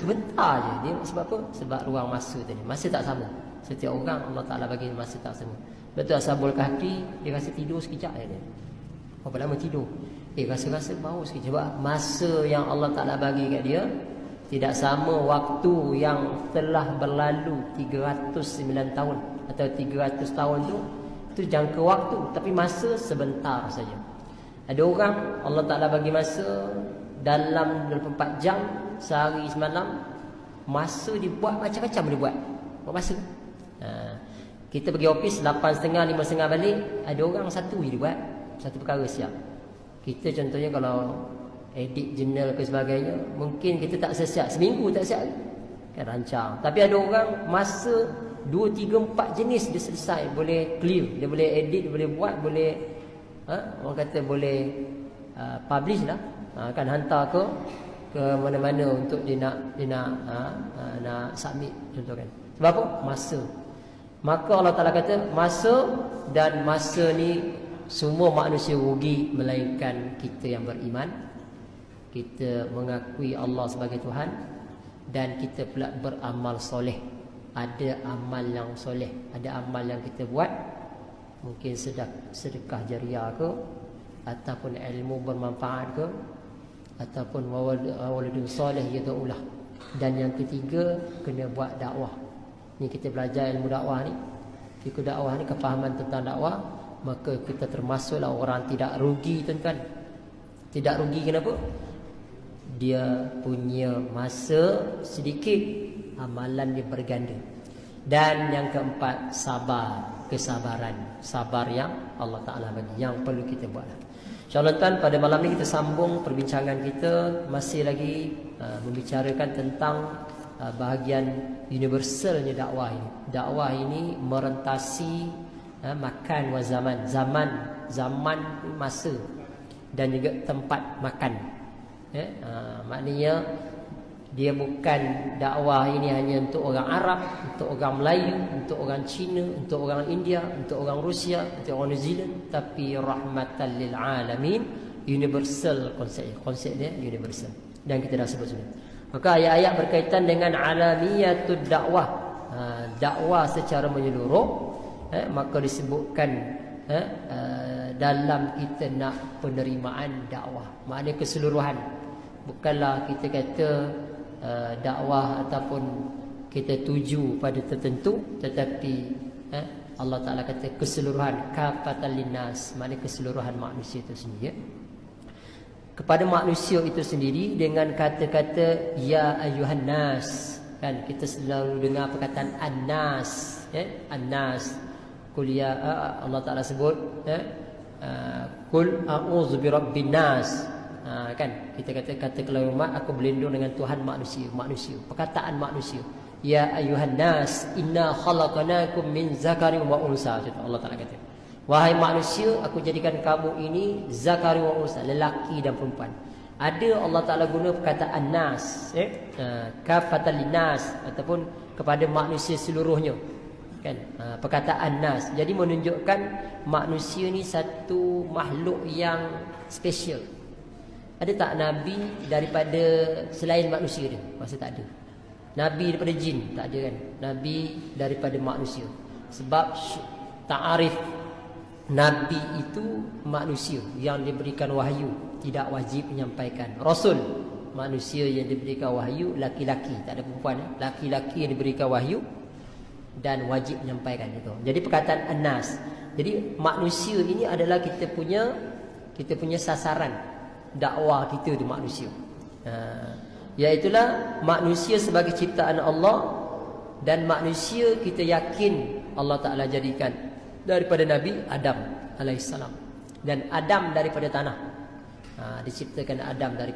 sebentar je. Dia sebab apa? Sebab ruang masa tadi. Masa tak sama. Setiap orang Allah Ta'ala bagi masa tak sama. Betul Ashabul Kahfi, dia rasa tidur sekejap je dia. Berapa lama tidur? Rasa-rasa bau sekejap. Sebab masa yang Allah Ta'ala bagi kat dia tidak sama waktu yang telah berlalu 309 tahun atau 300 tahun tu. Itu jangka waktu, tapi masa sebentar saja. Ada orang Allah Ta'ala bagi masa dalam 24 jam sehari semalam, masa dibuat macam-macam dia buat. Buat masa. Kita pergi office 8.30, 5.30 balik, ada orang satu je dia buat, satu perkara siap. Kita contohnya kalau edit jurnal ke sebagainya, mungkin kita tak siap, seminggu tak siap kan, rancang. Tapi ada orang masa 2, 3, 4 jenis dia selesai, boleh clear, dia boleh edit, dia boleh buat, boleh orang kata boleh publish lah, kan hantar ke mana-mana untuk dia nak submit contoh kan. Sebab apa? Masa. Maka Allah Ta'ala kata masa, dan masa ni semua manusia rugi melainkan kita yang beriman, kita mengakui Allah sebagai Tuhan, dan kita pula beramal soleh. Ada amal yang soleh, ada amal yang kita buat, mungkin sedekah jariah ke, ataupun ilmu bermanfaat ke, ataupun waladun soleh yad'ulah. Dan yang ketiga, kena buat dakwah. Ni kita belajar ilmu dakwah ni, fikih dakwah ni, kefahaman tentang dakwah, maka kita termasuklah orang tidak rugi tuan-tuan. Tidak rugi kenapa? Dia punya masa sedikit, amalan dia berganda. Dan yang keempat, sabar, kesabaran. Sabar yang Allah Ta'ala bagi, yang perlu kita buat. InsyaAllah tuan, pada malam ni kita sambung perbincangan kita, masih lagi membicarakan tentang bahagian universalnya dakwah ini. Dakwah ini merentasi makan wa zaman, zaman masa, dan juga tempat makan. Maknanya dia bukan dakwah ini hanya untuk orang Arab, untuk orang Melayu, untuk orang Cina, untuk orang India, untuk orang Rusia, untuk orang New Zealand, tapi rahmatan lil alamin, universal konsep dia universal. Dan kita dah sebut sudah. Maka ayat-ayat berkaitan dengan alamiyatud dakwah, dakwah secara menyeluruh, maka disebutkan dalam kita nak penerimaan dakwah, maknanya keseluruhan. Bukanlah kita kata dakwah ataupun kita tuju pada tertentu, tetapi Allah Ta'ala kata keseluruhan, kafatan linnas, maknanya keseluruhan manusia itu sendiri, kepada manusia itu sendiri, dengan kata-kata ya ayuhan nas. Kan kita selalu dengar perkataan an-nas, an-nas. Qul ya, Allah Ta'ala sebut qul a'udzu birabbin nas. Kan kita kata kalau umat, aku berlindung dengan Tuhan manusia. Perkataan manusia. Ya ayuhan nas, inna khalaqnakum min zakarin wa unsa. Allah Ta'ala kata, wahai manusia, aku jadikan kamu ini zakari wa unsa, lelaki dan perempuan. Ada Allah Ta'ala guna perkataan nas, kafatan linnas, ataupun kepada manusia seluruhnya, kan, perkataan nas. Jadi menunjukkan manusia ni satu makhluk yang special. Ada tak Nabi daripada selain manusia dia? Masa tak ada. Nabi daripada jin? Tak ada kan. Nabi daripada manusia. Sebab ta'arif Nabi itu manusia yang diberikan wahyu, tidak wajib menyampaikan. Rasul, manusia yang diberikan wahyu, laki-laki, tak ada perempuan. Laki-laki yang diberikan wahyu dan wajib menyampaikan itu. Jadi perkataan an-nas. Jadi manusia ini adalah kita punya sasaran dakwah kita di manusia. Iaitulah manusia sebagai ciptaan Allah, dan manusia kita yakin Allah Ta'ala jadikan daripada Nabi Adam alaihissalam, dan Adam daripada tanah. Diciptakan Adam dari